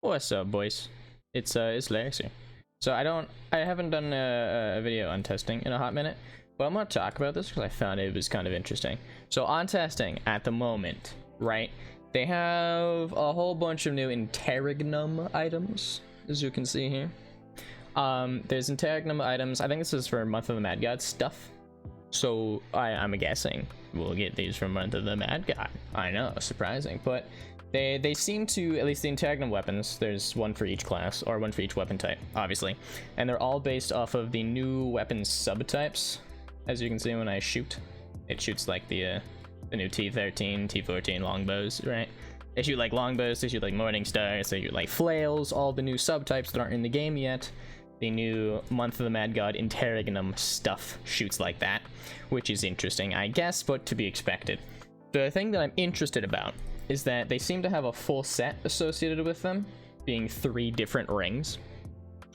What's up, boys? It's Lex here. So I haven't done a video on testing in a hot minute, but I'm gonna talk about this because I found it was kind of interesting. So on testing at the moment, right? They have a whole bunch of new Interregnum items, as you can see here. There's Interregnum items. I think this is for Month of the Mad God stuff. So I'm guessing we'll get these from Month of the Mad God. I know, surprising, but they seem to, at least the Interregnum weapons, there's one for each class, or one for each weapon type, obviously. And they're all based off of the new weapon subtypes. As you can see when I shoot, it shoots like the new T13, T14 longbows, right? They shoot like longbows, they shoot like morning stars, they shoot like flails, all the new subtypes that aren't in the game yet. The new Month of the Mad God Interregnum stuff shoots like that, which is interesting, I guess, but to be expected. The thing that I'm interested about is that they seem to have a full set associated with them, being 3 different rings,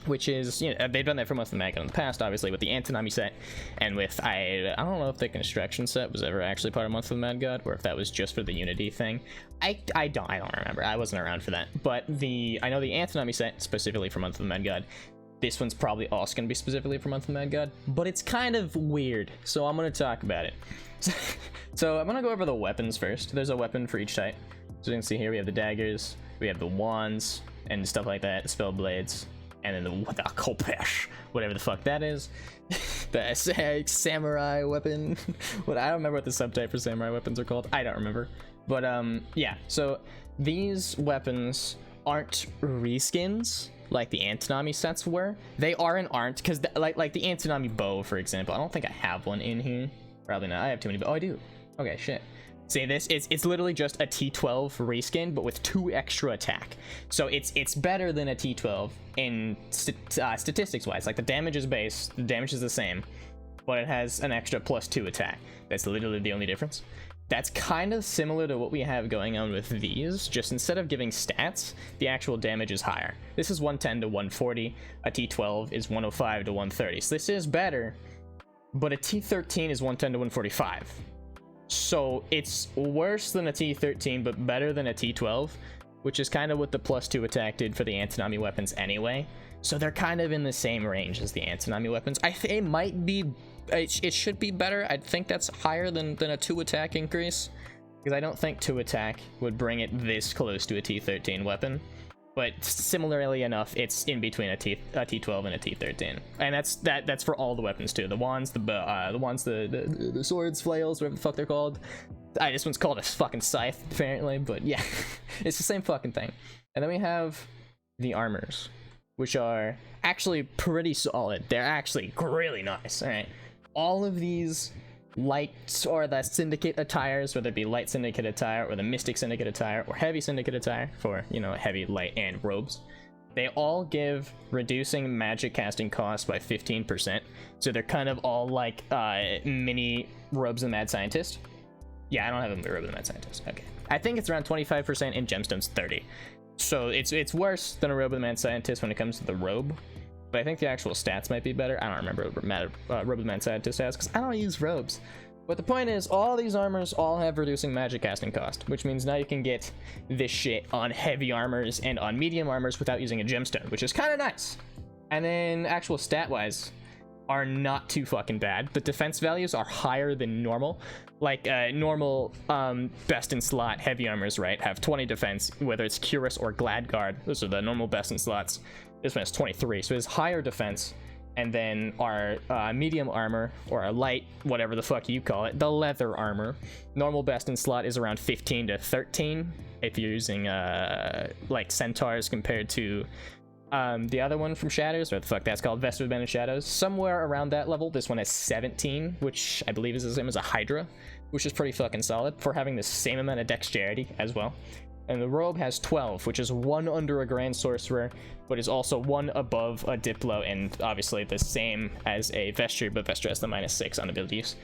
which is, you know, they've done that for Month of the Mad God in the past, obviously, with the Antonami set, and with, I don't know if the Construction set was ever actually part of Month of the Mad God, or if that was just for the Unity thing. I don't remember, I wasn't around for that, but I know the Antonami set, specifically for Month of the Mad God, this one's probably also going to be specifically for Month of the Mad God, but it's kind of weird, so I'm going to talk about it. So I'm going to go over the weapons first. There's a weapon for each type. So you can see here we have the daggers, we have the wands, and stuff like that, spell blades, and then the Khopesh, whatever the fuck that is. The samurai weapon. I don't remember what the subtype for samurai weapons are called. I don't remember. But yeah, so these weapons aren't reskins like the Antonami sets were. They aren't, because like the Antonami bow, for example, I don't think I have one in here. Probably not. I have too many. Oh, I do. Okay, shit. See this? It's literally just a T12 reskin, but with 2 extra attack. So it's better than a T12 in statistics wise. Like the damage is base, the damage is the same, but it has an extra +2 attack. That's literally the only difference. That's kind of similar to what we have going on with these, just instead of giving stats, the actual damage is higher. This is 110 to 140, a T12 is 105 to 130. So this is better, but a T13 is 110 to 145. So it's worse than a T13, but better than a T12, which is kind of what the +2 attack did for the Antonami weapons anyway. So they're kind of in the same range as the Antonami weapons. I think it might be, it should be better. I think that's higher than a 2 attack increase, because I don't think 2 attack would bring it this close to a T13 weapon. But similarly enough, it's in between a T12 and a T13, and that's for all the weapons too. The wands, the swords, flails, whatever the fuck they're called. This one's called a fucking scythe apparently, but yeah, it's the same fucking thing. And then we have the armors, which are actually pretty solid. They're actually really nice. All right, all of these light or the syndicate attires, whether it be light syndicate attire or the mystic syndicate attire or heavy syndicate attire for, you know, heavy, light, and robes, they all give reducing magic casting cost by 15%. So they're kind of all like mini robes of the mad scientist. Yeah, I don't have a robe of the mad scientist. Okay, I think it's around 25% and gemstones 30. So it's worse than a robe of the mad scientist when it comes to the robe, but I think the actual stats might be better. I don't remember what Robe of the Mad Scientist has, because I don't use robes. But the point is, all these armors all have reducing magic casting cost, which means now you can get this shit on heavy armors and on medium armors without using a gemstone, which is kind of nice. And then actual stat-wise are not too fucking bad. The defense values are higher than normal. Like normal best in slot heavy armors, right, have 20 defense, whether it's Cuirass or Gladguard. Those are the normal best in slots. This one has 23, so it's higher defense. And then our medium armor, or our light, whatever the fuck you call it, the leather armor, normal best in slot is around 15 to 13 if you're using like centaurs compared to the other one from Shadows, or the fuck that's called, Vested Band of Shadows, somewhere around that level. This one has 17, which I believe is the same as a Hydra, which is pretty fucking solid for having the same amount of dexterity as well. And the robe has 12, which is 1 under a Grand Sorcerer, but is also 1 above a Diplo, and obviously the same as a Vesture, but Vesture has the -6 on abilities.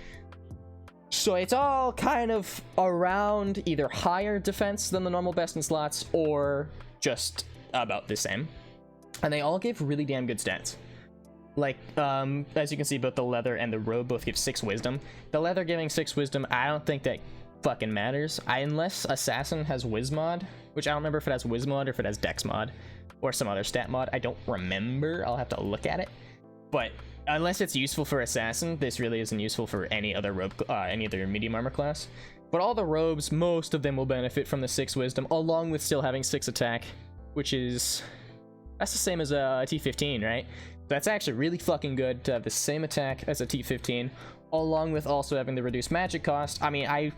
So it's all kind of around either higher defense than the normal best in slots, or just about the same. And they all give really damn good stats. Like, as you can see, both the leather and the robe both give 6 wisdom. The leather giving 6 wisdom, I don't think that fucking matters. Unless Assassin has Wiz mod, which I don't remember if it has Wiz mod or if it has Dex mod or some other stat mod. I don't remember. I'll have to look at it. But unless it's useful for Assassin, this really isn't useful for any other robe, any other medium armor class. But all the robes, most of them will benefit from the 6 wisdom, along with still having 6 attack, which is, that's the same as a T15, right? That's actually really fucking good to have the same attack as a T15, along with also having the reduced magic cost. I mean, I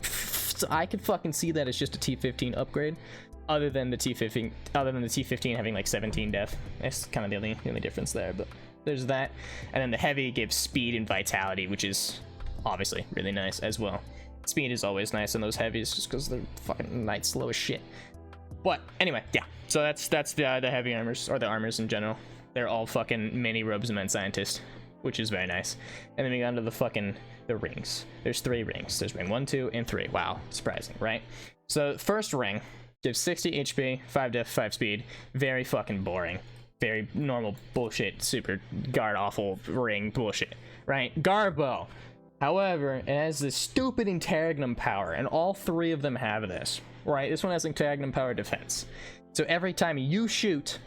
could fucking see that as just a T15 upgrade, other than the T15 having like 17 death. That's kind of the only difference there, but there's that. And then the heavy gives speed and vitality, which is obviously really nice as well. Speed is always nice in those heavies, just because they're fucking night slow as shit. But anyway, yeah. So that's the heavy armors, or the armors in general. They're all fucking mini robes of men scientist, which is very nice. And then we got into the rings. There's 3 rings. There's ring 1, 2, and 3. Wow, surprising, right? So first ring gives 60 HP, 5 def, 5 speed. Very fucking boring. Very normal bullshit, super guard awful ring bullshit, right? Garbo. However, it has this stupid interregnum power, and all 3 of them have this, right? This one has interregnum power defense. So every time you shoot,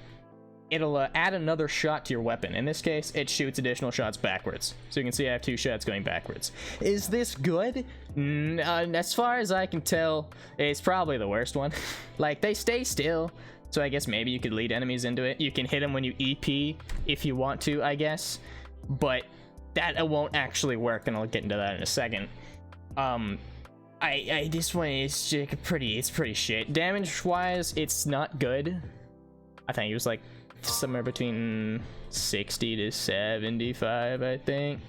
it'll add another shot to your weapon. In this case, it shoots additional shots backwards. So you can see I have 2 shots going backwards. Is this good? As far as I can tell, it's probably the worst one. Like, they stay still, so I guess maybe you could lead enemies into it. You can hit them when you EP if you want to, I guess. But that won't actually work, and I'll get into that in a second. This one is it's pretty shit. Damage wise, it's not good. I think it was like somewhere between 60 to 75, I think.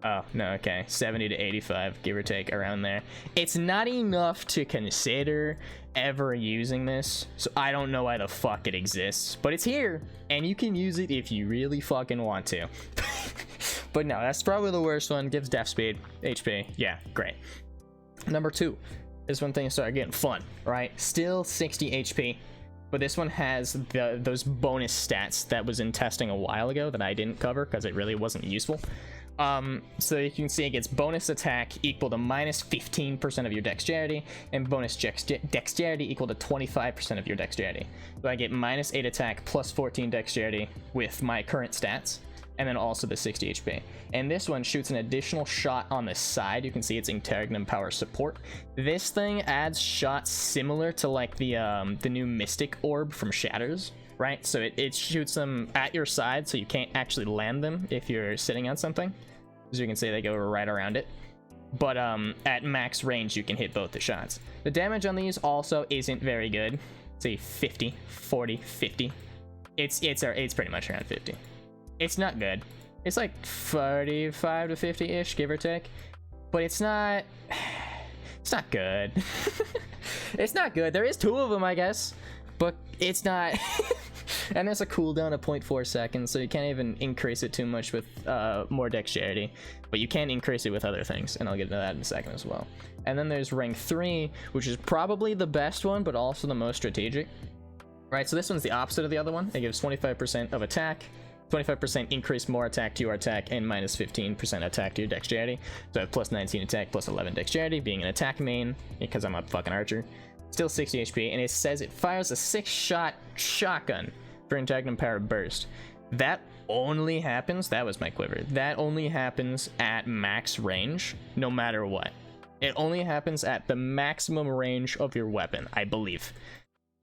Oh, no, okay. 70 to 85, give or take, around there. It's not enough to consider ever using this, so I don't know why the fuck it exists. But it's here, and you can use it if you really fucking want to. But no, that's probably the worst one. Gives def speed, HP. Yeah, great. Number 2 is when things start getting fun, right? Still 60 HP. But this one has those bonus stats that was in testing a while ago that I didn't cover because it really wasn't useful. So you can see it gets bonus attack equal to minus 15% of your dexterity, and bonus dexterity equal to 25% of your dexterity. So I get minus 8 attack plus 14 dexterity with my current stats, and then also the 60 HP. And this one shoots an additional shot on the side. You can see it's interregnum power support. This thing adds shots similar to like the new Mystic Orb from Shatters, right? So it shoots them at your side, so you can't actually land them if you're sitting on something. As you can see, they go right around it. But at max range, you can hit both the shots. The damage on these also isn't very good. Say 50, 40, 50. It's pretty much around 50. It's not good. It's like 45 to 50-ish, give or take. But it's not good. It's not good. There is 2 of them, I guess. But it's not... And there's a cooldown of 0.4 seconds, so you can't even increase it too much with more dexterity. But you can increase it with other things, and I'll get into that in a second as well. And then there's ring 3, which is probably the best one, but also the most strategic. Right, so this one's the opposite of the other one. It gives 25% of attack, 25% increase more attack to your attack, and minus 15% attack to your dexterity. So I have plus 19 attack, plus 11 dexterity, being an attack main, because I'm a fucking archer. Still 60 HP, and it says it fires a 6-shot shotgun for interregnum power burst. That only happens, that was my quiver, that only happens at max range, no matter what. It only happens at the maximum range of your weapon, I believe.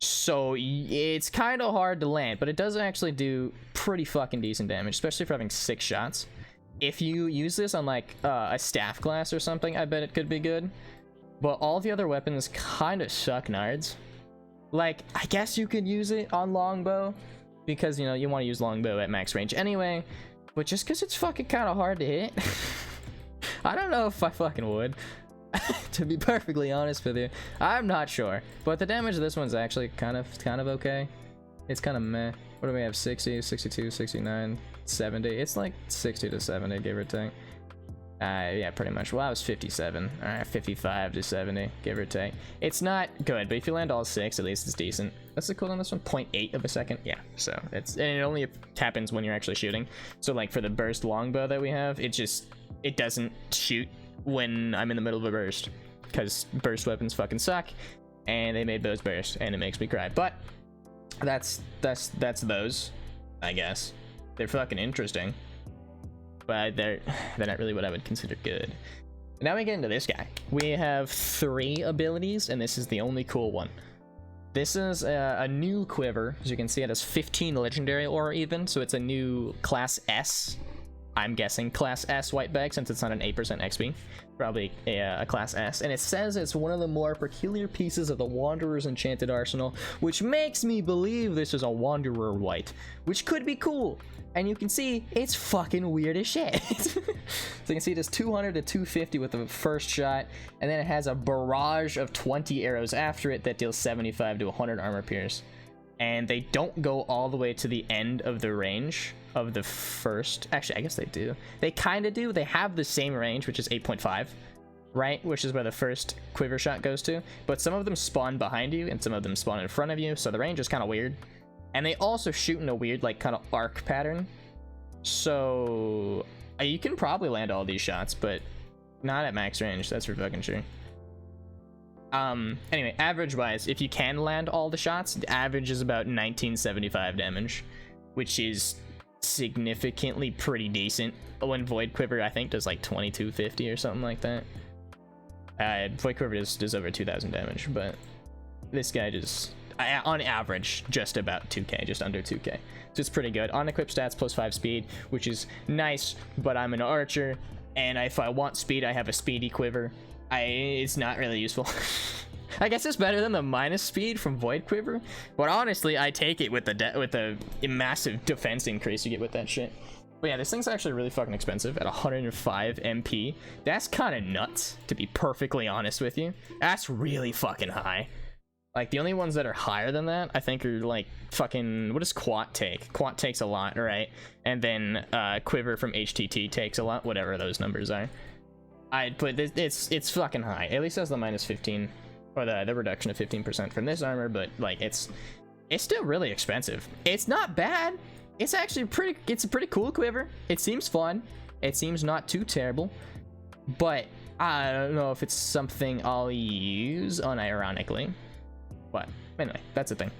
So it's kind of hard to land, but it does actually do pretty fucking decent damage, especially for having 6 shots. If you use this on like a staff class or something, I bet it could be good. But all the other weapons kind of suck nards. Like, I guess you could use it on longbow, because, you know, you want to use longbow at max range anyway. But just because it's fucking kind of hard to hit, I don't know if I fucking would. To be perfectly honest with you, I'm not sure. But the damage of this one's actually kind of okay. It's kind of meh. What do we have? 60, 62, 69, 70. It's like 60 to 70, give or take. Yeah, pretty much. Well, I was 57. Alright, 55 to 70, give or take. It's not good, but if you land all 6, at least it's decent. What's the cooldown on this one? 0.8 of a second? Yeah, so and it only happens when you're actually shooting. So like for the burst longbow that we have, it doesn't shoot when I'm in the middle of a burst. because burst weapons fucking suck, and they made those burst, and it makes me cry. But that's those, I guess. They're fucking interesting, but they're not really what I would consider good. Now we get into this guy. We have 3 abilities, and this is the only cool one. This is a new quiver. As you can see, it has 15 legendary aura even, so it's a new class S. I'm guessing class S white bag, since it's not an 8% XP. Probably a class S. And it says it's one of the more peculiar pieces of the Wanderer's Enchanted Arsenal, which makes me believe this is a Wanderer white, which could be cool. And you can see it's fucking weird as shit. So you can see it does 200 to 250 with the first shot, and then it has a barrage of 20 arrows after it that deals 75 to 100 armor pierce. And they don't go all the way to the end of the range of the first. Actually, I guess they do. They kind of do. They have the same range, which is 8.5, right? Which is where the first quiver shot goes to. But some of them spawn behind you, and some of them spawn in front of you, so the range is kind of weird. And they also shoot in a weird, like, kind of arc pattern. So you can probably land all these shots, but not at max range, that's for fucking sure. Anyway, average wise, if you can land all the shots, the average is about 1975 damage, which is significantly pretty decent. When Void Quiver, I think, does like 2250 or something like that. Void Quiver does over 2000 damage, but this guy just, on average, just about 2k, just under 2k. So it's pretty good. On equip stats, +5 speed, which is nice, but I'm an archer, and if I want speed, I have a speedy quiver. It's not really useful. I guess it's better than the minus speed from Void Quiver, but honestly, I take it with the massive defense increase you get with that shit. But yeah, this thing's actually really fucking expensive at 105 MP. That's kind of nuts, to be perfectly honest with you. That's really fucking high. Like, the only ones that are higher than that, I think, are like fucking, what does Quat take? Quat takes a lot, right? And then Quiver from HTT takes a lot, whatever those numbers are. But it's fucking high. At least has the -15, or the reduction of 15% from this armor, but like it's still really expensive. It's not bad. It's actually it's a pretty cool quiver. It seems fun. It seems not too terrible, but I don't know if it's something I'll use unironically. But anyway, that's the thing.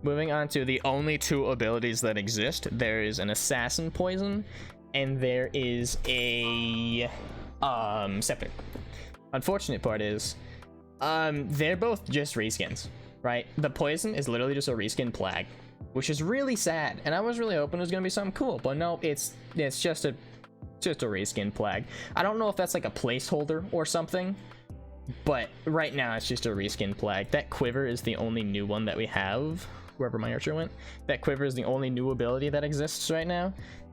Moving on to the only 2 abilities that exist. There is an Assassin Poison, and there is a Scepter. Unfortunate part is they're both just reskins, right? The Poison is literally just a reskin Plague, which is really sad, and I was really hoping it was gonna be something cool, but no, it's just a reskin Plague. I don't know if that's like a placeholder or something, but right now it's just a reskin Plague. That Quiver is the only new one that we have, wherever my archer went. That Quiver is the only new ability that exists right now,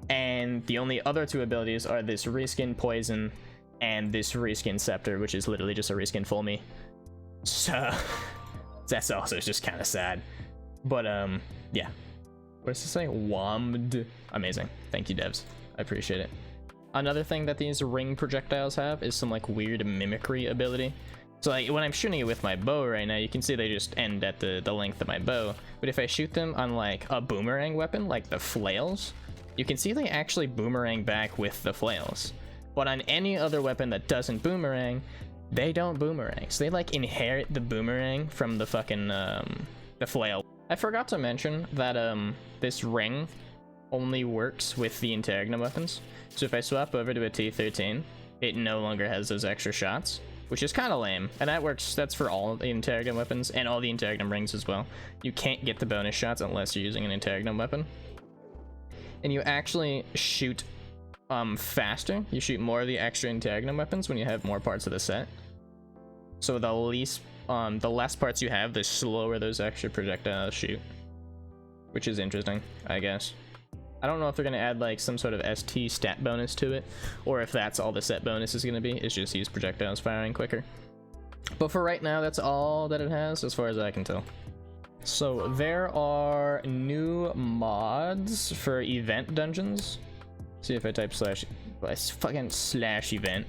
and the only other 2 abilities are this reskin Poison and this reskin Scepter, which is literally just a reskin Full Me. So that's also just kind of sad. But yeah. What does this say? Wammed. Amazing. Thank you, devs. I appreciate it. Another thing that these ring projectiles have is some like weird mimicry ability. So like when I'm shooting it with my bow right now, you can see they just end at the length of my bow. But if I shoot them on like a boomerang weapon, like the flails, you can see they actually boomerang back with the flails. But on any other weapon that doesn't boomerang, they don't boomerang. So they like inherit the boomerang from the fucking the flail. I forgot to mention that this ring only works with the Interregnum weapons. So if I swap over to a T13, it no longer has those extra shots, which is kind of lame. And that's for all the Interregnum weapons and all the Interregnum rings as well. You can't get the bonus shots unless you're using an Interregnum weapon. And you actually shoot faster. You shoot more of the extra Interregnum weapons when you have more parts of the set. So the less parts you have, the slower those extra projectiles shoot, which is interesting, I guess. I don't know if they're gonna add like some sort of ST stat bonus to it, or if that's all the set bonus is gonna be. It's just use projectiles firing quicker. But for right now, that's all that it has, as far as I can tell. So there are new mods for event dungeons. See if I type fucking slash event.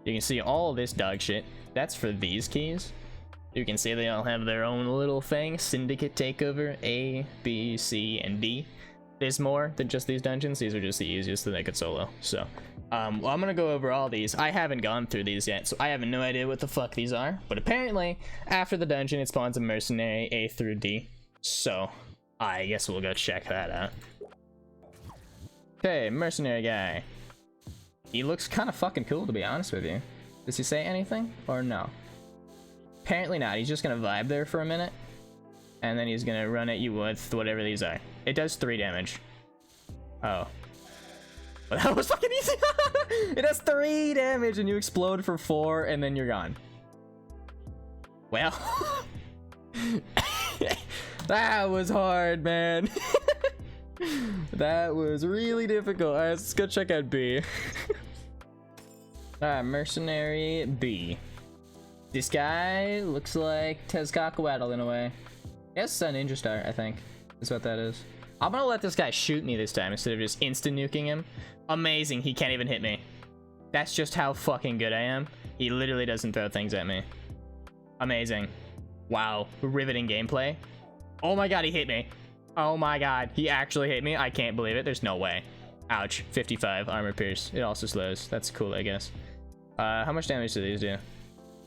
You can see all this dog shit. That's for these keys. You can see they all have their own little thing. Syndicate Takeover, A, B, C, and D. there's more than just these dungeons. These are just the easiest to make it solo. So, well, I'm gonna go over all these. I haven't gone through these yet, so I have no idea what the fuck these are. But apparently, after the dungeon, it spawns a mercenary A through D. So, I guess we'll go check that out. Okay, mercenary guy. He looks kind of fucking cool, to be honest with you. Does he say anything or no? Apparently not. He's just gonna vibe there for a minute, and then he's gonna run at you with whatever these are. It does 3 damage. Oh. Well, that was fucking easy. It does 3 damage and you explode for 4 and then you're gone. Well. That was hard, man. That was really difficult. Alright, let's go check out B. Alright, mercenary B. This guy looks like Tezcatlipoca in a way. Yes, a ninja star, I think. Is what that is. I'm gonna let this guy shoot me this time instead of just instant nuking him. Amazing, he can't even hit me. That's just how fucking good I am. He literally doesn't throw things at me. Amazing. Wow, riveting gameplay. Oh my god, he hit me. Oh my god, he actually hit me. I can't believe it. There's no way. Ouch. 55 armor pierce. It also slows. That's cool, I guess. How much damage do these do?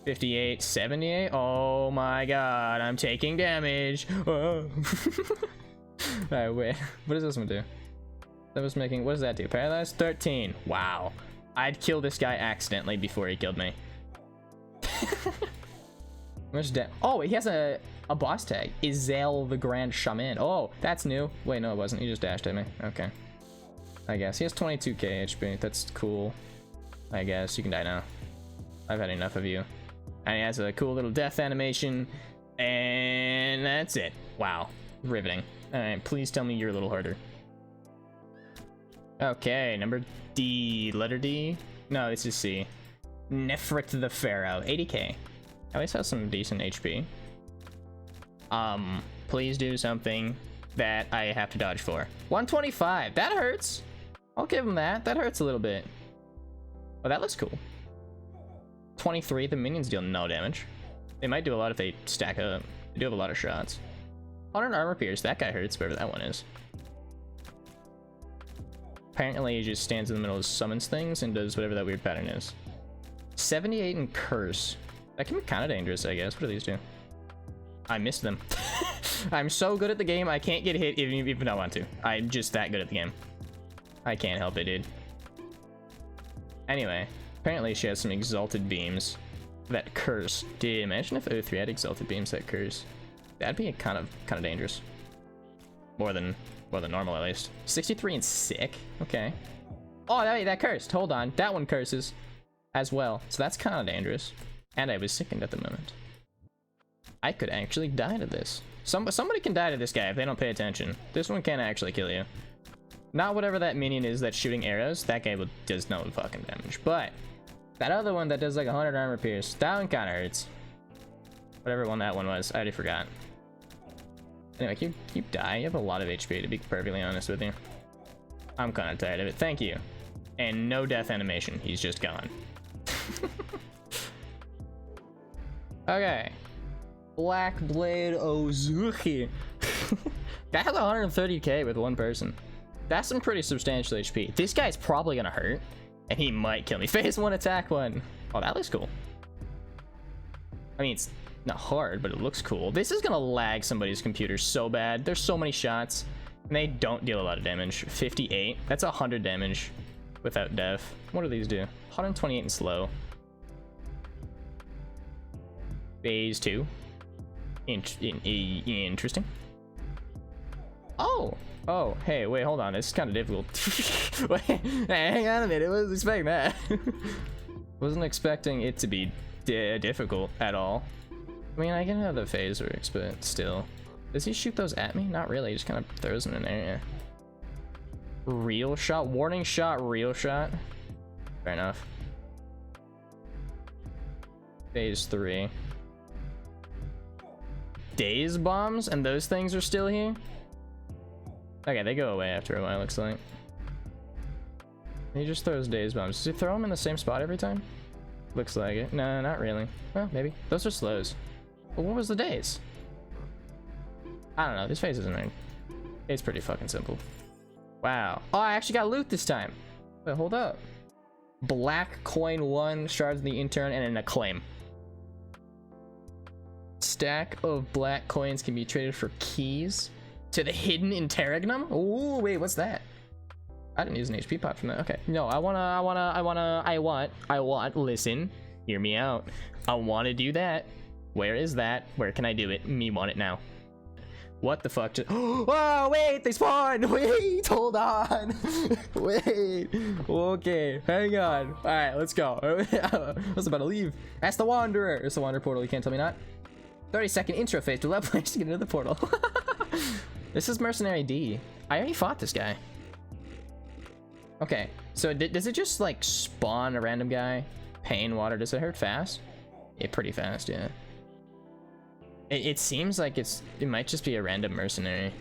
58, 78. Oh my god, I'm taking damage. Oh. Alright, wait. What does this one do? That was making. What does that do? Paralyzed? 13. Wow. I'd kill this guy accidentally before he killed me. Oh, he has a boss tag. Izel the Grand Shaman. Oh, that's new. Wait, no, it wasn't. He just dashed at me. Okay. I guess. He has 22k HP. That's cool. I guess. You can die now. I've had enough of you. And he has a cool little death animation. And that's it. Wow. Riveting. Alright, please tell me you're a little harder. Okay, number D. Letter D? No, this is C. Nefrit the Pharaoh. 80k. At least has some decent HP. Please do something that I have to dodge for. 125. That hurts. I'll give him that. That hurts a little bit. Oh, that looks cool. 23. The minions deal no damage. They might do a lot if they stack up. They do have a lot of shots. 100 armor pierce. That guy hurts, wherever that one is. Apparently he just stands in the middle and summons things and does whatever that weird pattern is. 78 in curse. That can be kind of dangerous, I guess. What do these do? I missed them. I'm so good at the game, I can't get hit even if I want to. I'm just that good at the game. I can't help it, dude. Anyway, apparently she has some exalted beams that curse. Dude, imagine if O3 had exalted beams that curse. That'd be kind of dangerous. More than normal, at least. 63 and sick. Okay. Oh, that cursed. Hold on. That one curses as well. So that's kind of dangerous. And I was sickened at the moment. I could actually die to this. Somebody can die to this guy if they don't pay attention. This one can't actually kill you. Not whatever that minion is that's shooting arrows. That guy does no fucking damage. But that other one that does like 100 armor pierce, that one kind of hurts. Whatever one that one was, I already forgot. Anyway, can you die? You have a lot of HP, to be perfectly honest with you. I'm kind of tired of it. Thank you. And no death animation. He's just gone. Okay. Black Blade Ozuki. That has 130k with one person. That's some pretty substantial HP. This guy's probably gonna hurt, and he might kill me. Phase 1 attack 1. Oh, that looks cool. I mean, it's not hard, but it looks cool. This is gonna lag somebody's computer so bad. There's so many shots, and they don't deal a lot of damage. 58. That's 100 damage without death. What do these do? 128 and slow. Phase 2. Interesting. Oh, hey, wait, hold on. This is kind of difficult. Wait, hang on a minute. I wasn't expecting that. Wasn't expecting it to be difficult at all. I mean, I can have the phase works, but still. Does he shoot those at me? Not really. He just kind of throws them in there. Real shot? Warning shot, real shot? Fair enough. Phase 3. Daze bombs? And those things are still here? Okay, they go away after a while, looks like. He just throws daze bombs. Does he throw them in the same spot every time? Looks like it. No, not really. Well, maybe. Those are slows. But what was the daze? I don't know. This phase isn't right. It's pretty fucking simple. Wow. Oh, I actually got loot this time. Wait, hold up. Black coin 1, shards of the intern, and an acclaim. Stack of black coins can be traded for keys to the hidden interregnum. Oh, wait, what's that? I didn't use an HP pot from that. Okay. No, I want, listen, hear me out. I want to do that. Where is that? Where can I do it? Me want it now. What the fuck? Oh, wait, they spawned. Wait, hold on. Wait. Okay, hang on. All right, let's go. I was about to leave. That's the Wanderer. It's the Wanderer portal. You can't tell me not. 30-second intro phase to allow players to get into the portal. This is Mercenary D. I already fought this guy. Okay, so does it just like spawn a random guy? Pain water. Does it hurt fast? Yeah, pretty fast, yeah. It seems like it might just be a random mercenary. I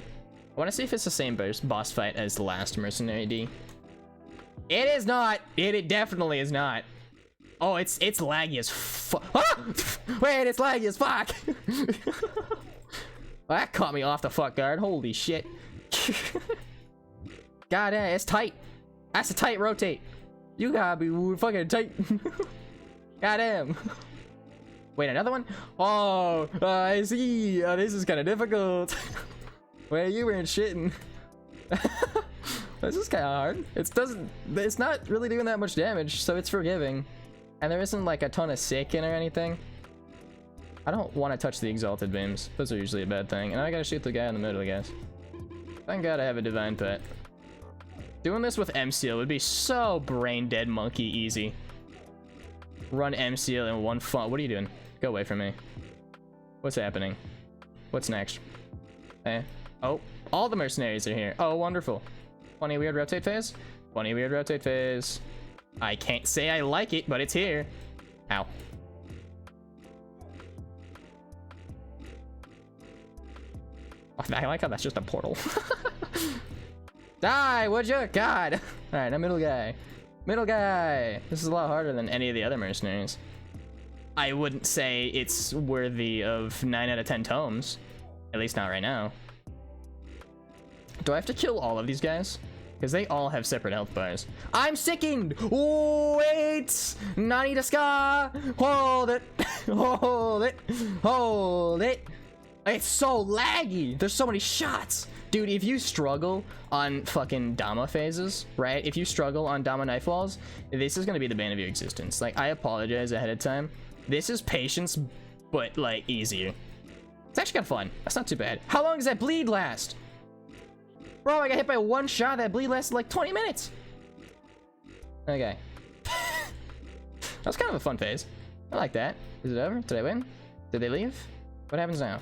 want to see if it's the same boss fight as the last Mercenary D. It is not. It definitely is not. Oh, it's laggy as fuck. Ah! Wait, it's laggy as fuck. Well, that caught me off the fuck guard. Holy shit. God damn, it's tight. That's a tight rotate. You gotta be fucking tight. God damn. Wait, another one? Oh, I see. This is kind of difficult. Wait, you weren't shitting. This is kind of hard. It's not really doing that much damage, so it's forgiving. And there isn't like a ton of Seiken or anything. I don't want to touch the exalted beams. Those are usually a bad thing. And I gotta shoot the guy in the middle, I guess. Thank God I have a divine pet. Doing this with M-Seal would be so brain dead monkey easy. Run M-Seal in one font. What are you doing? Go away from me. What's happening? What's next? Eh. Oh, all the mercenaries are here. Oh, wonderful. Funny weird rotate phase? Funny weird rotate phase. I can't say I like it, but it's here. Ow. I like how that's just a portal. Die, would you? God. All right, now middle guy. Middle guy. This is a lot harder than any of the other mercenaries. I wouldn't say it's worthy of 9 out of 10 tomes. At least not right now. Do I have to kill all of these guys? Because they all have separate health bars. I'm sickened! Wait! Nani desu ka? Hold it! Hold it! Hold it! It's so laggy! There's so many shots! Dude, if you struggle on fucking Dama phases, right? If you struggle on Dama knife walls, this is gonna be the bane of your existence. Like, I apologize ahead of time. This is patience, but like easier. It's actually kind of fun. That's not too bad. How long does that bleed last? Bro, I got hit by one shot. That bleed lasted like 20 minutes. Okay. That was kind of a fun phase. I like that. Is it over? Did I win? Did they leave? What happens now?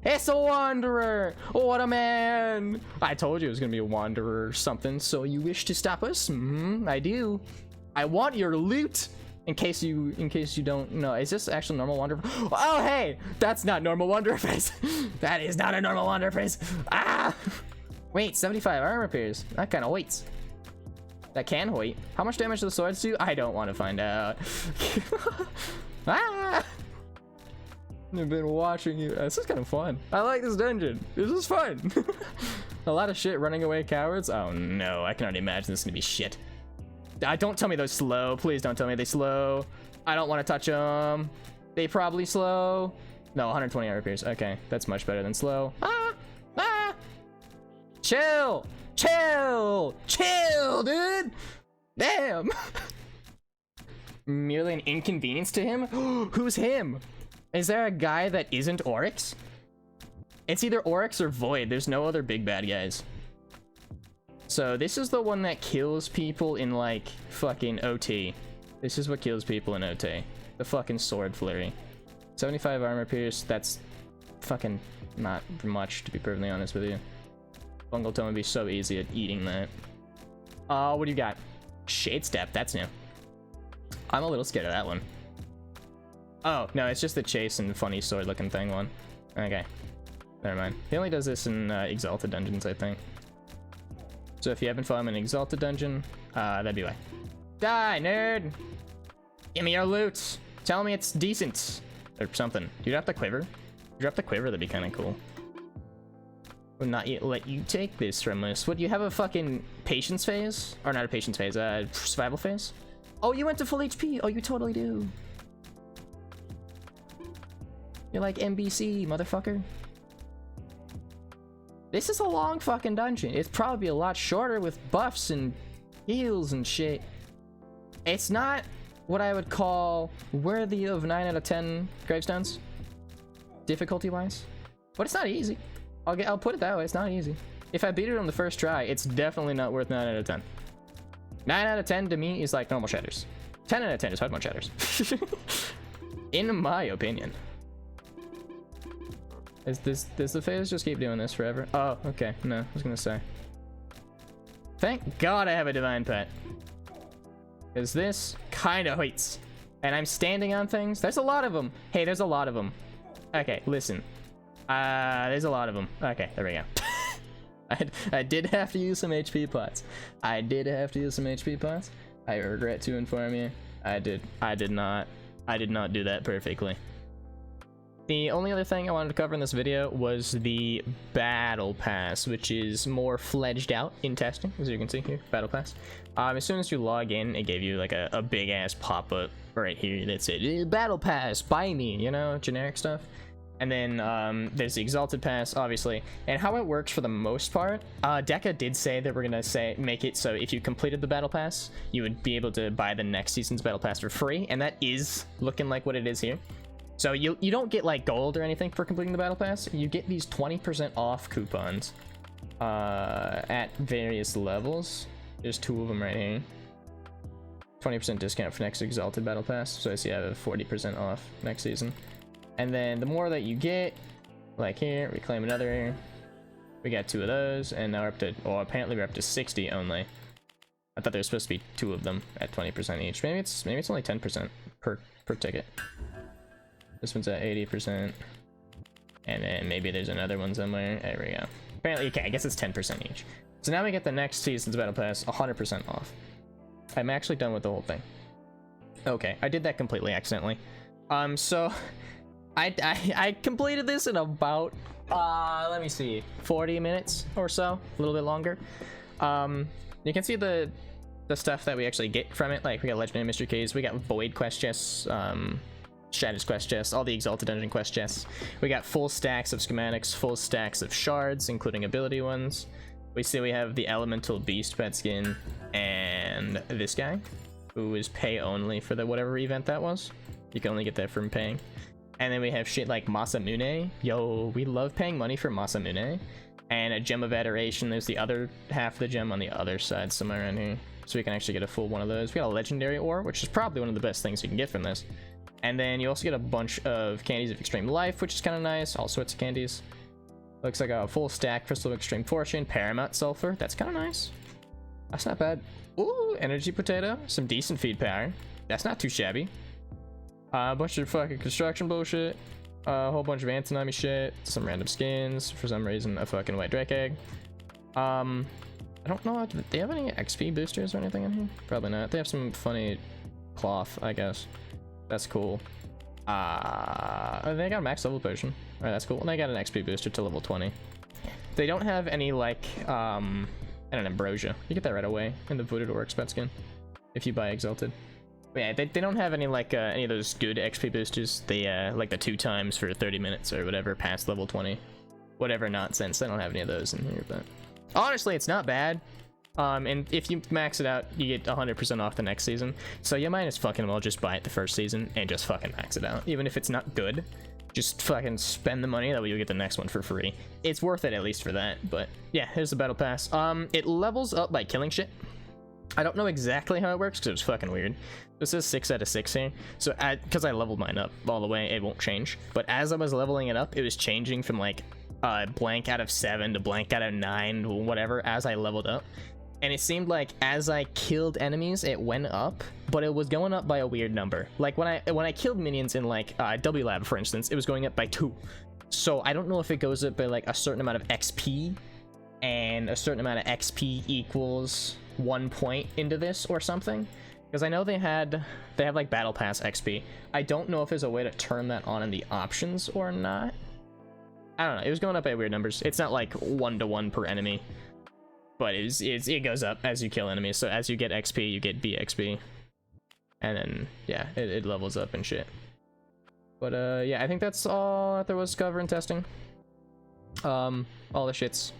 It's a Wanderer! What a man! I told you it was gonna be a Wanderer or something, so you wish to stop us? I do. I want your loot! In case you don't know. Is this actual normal Wanderer? Oh, hey! That's not normal Wanderer phase! That is not a normal Wanderer phase! Ah! Wait, 75 armor pierce. That kind of weights. That can weight. How much damage do the swords do? I don't want to find out. Ah! I've been watching you. This is kind of fun. I like this dungeon. This is fun. A lot of shit running away cowards. Oh no, I can already imagine this is gonna be shit. Don't tell me they're slow. Please don't tell me they slow. I don't want to touch them. They probably slow. No, 120 armor pierce. Okay, that's much better than slow. Ah! Ah! Chill! Chill! Chill, dude! Damn! Merely an inconvenience to him? Who's him? Is there a guy that isn't Oryx? It's either Oryx or Void. There's no other big bad guys. So this is the one that kills people in like fucking OT. This is what kills people in OT. The fucking sword flurry. 75 armor pierce. That's fucking not much, to be perfectly honest with you. Bungle Tome would be so easy at eating that. What do you got? Shade Step. That's new. I'm a little scared of that one. Oh, no, it's just the chase and funny sword looking thing one. Okay. Never mind. He only does this in Exalted dungeons, I think. So if you haven't fought him in Exalted dungeon, that'd be why. Die, nerd! Give me your loot! Tell me it's decent! Or something. Do you drop the quiver? If you drop the quiver, that'd be kind of cool. Will not yet let you take this from us. What, do you have a fucking patience phase? Or not a patience phase, survival phase? Oh, you went to full HP. Oh, you totally do. You're like MBC, motherfucker. This is a long fucking dungeon. It's probably a lot shorter with buffs and heals and shit. It's not what I would call worthy of 9 out of 10 gravestones, difficulty-wise. But it's not easy. I'll put it that way, it's not easy. If I beat it on the first try, it's definitely not worth 9 out of 10. 9 out of 10 to me is like normal shatters. 10 out of 10 is hard mode shatters. In my opinion. Does the phase just keep doing this forever? Oh, okay. No, I was gonna say. Thank God I have a divine pet. Because this kinda hurts. And I'm standing on things. There's a lot of them. Hey, there's a lot of them. Okay, listen. There's a lot of them. Okay, there we go. I did have to use some HP pots. I did have to use some HP pots. I regret to inform you. I did not do that perfectly. The only other thing I wanted to cover in this video was the Battle Pass, which is more fledged out in testing, as you can see here, Battle Pass. As soon as you log in, it gave you like a big ass pop-up right here that said, Battle Pass, buy me, you know, generic stuff. And then there's the Exalted Pass, obviously. And how it works for the most part, Deca did say that we're gonna make it so if you completed the Battle Pass, you would be able to buy the next season's Battle Pass for free, and that is looking like what it is here. So you don't get like gold or anything for completing the Battle Pass. You get these 20% off coupons at various levels. There's 2 of them right here. 20% discount for next Exalted Battle Pass. So I see I have 40% off next season. And then the more that you get, like here, we claim another. We got 2 of those, and now we're up to, or apparently we're up to 60 only. I thought there was supposed to be 2 of them at 20% each. Maybe it's only 10% per ticket. This one's at 80%. And then maybe there's another one somewhere. There we go. Apparently, okay, I guess it's 10% each. So now we get the next season's Battle Pass 100% off. I'm actually done with the whole thing. Okay, I did that completely accidentally. So I completed this in about, let me see, 40 minutes or so, a little bit longer. You can see the stuff that we actually get from it. Like we got Legendary Mystery Keys, we got Void quest chests, Shattered quest chests, all the Exalted Dungeon quest chests. We got full stacks of schematics, full stacks of shards, including ability ones. We see we have the Elemental Beast pet skin, and this guy, who is pay only for the whatever event that was. You can only get that from paying. And then we have shit like Masamune. Yo, we love paying money for Masamune. And a Gem of Adoration. There's the other half of the gem on the other side somewhere around here. So we can actually get a full one of those. We got a Legendary Ore, which is probably one of the best things you can get from this. And then you also get a bunch of Candies of Extreme Life, which is kind of nice. All sorts of candies. Looks like a full stack Crystal of Extreme Fortune. Paramount Sulfur. That's kind of nice. That's not bad. Ooh, Energy Potato. Some decent feed power. That's not too shabby. A bunch of fucking construction bullshit. A whole bunch of Antonami shit. Some random skins. For some reason, a fucking White Drake Egg. I don't know. Do they have any XP boosters or anything in here? Probably not. They have some funny cloth, I guess. That's cool. They got a max level potion. Alright, that's cool. And they got an XP booster to level 20. They don't have any, like, and an Ambrosia. You get that right away in the Voided Orc spec skin. If you buy Exalted. But yeah, they don't have any, like, any of those good XP boosters. They, like the 2 times for 30 minutes or whatever past level 20. Whatever nonsense. They don't have any of those in here, but... honestly, it's not bad. And if you max it out, you get 100% off the next season. So you might as fucking well just buy it the first season and just fucking max it out. Even if it's not good, just fucking spend the money, that way you'll get the next one for free. It's worth it at least for that, but yeah, here's the Battle Pass. It levels up by killing shit. I don't know exactly how it works because it was fucking weird. This is 6 out of 6 here. So because I leveled mine up all the way, it won't change. But as I was leveling it up, it was changing from like blank out of 7 to blank out of 9, whatever, as I leveled up. And it seemed like as I killed enemies, it went up, but it was going up by a weird number. Like when I killed minions in like W Lab, for instance, it was going up by 2. So I don't know if it goes up by like a certain amount of XP, and a certain amount of XP equals 1 point into this or something. Because I know they have like Battle Pass XP. I don't know if there's a way to turn that on in the options or not. I don't know. It was going up by weird numbers. It's not like 1-to-1 per enemy, but it goes up as you kill enemies. So as you get XP, you get BXP, and then yeah, it levels up and shit. But yeah, I think that's all that there was to cover in testing. All the shit's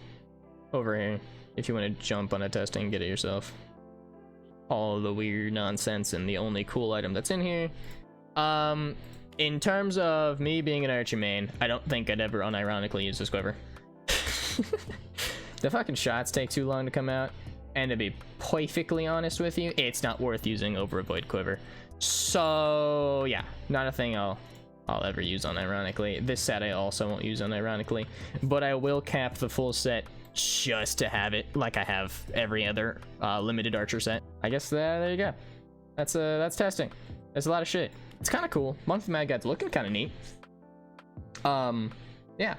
over here if you want to jump on a testing, get it yourself. All the weird nonsense and the only cool item that's in here. In terms of me being an Archer main, I don't think I'd ever unironically use this quiver. The fucking shots take too long to come out, and to be perfectly honest with you, it's not worth using over a Void Quiver. So yeah, not a thing I'll ever use unironically. This set I also won't use unironically, but I will cap the full set just to have it, like I have every other limited Archer set. I guess there you go. That's testing. There's a lot of shit. It's kind of cool. Monthly Mad Guide's looking kind of neat. Yeah.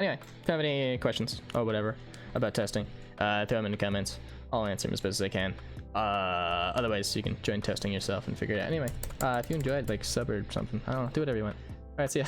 Anyway, if you have any questions or whatever about testing, throw them in the comments. I'll answer them as best as I can. Otherwise, you can join testing yourself and figure it out. Anyway, if you enjoyed, like, sub or something. I don't know. Do whatever you want. All right, see ya.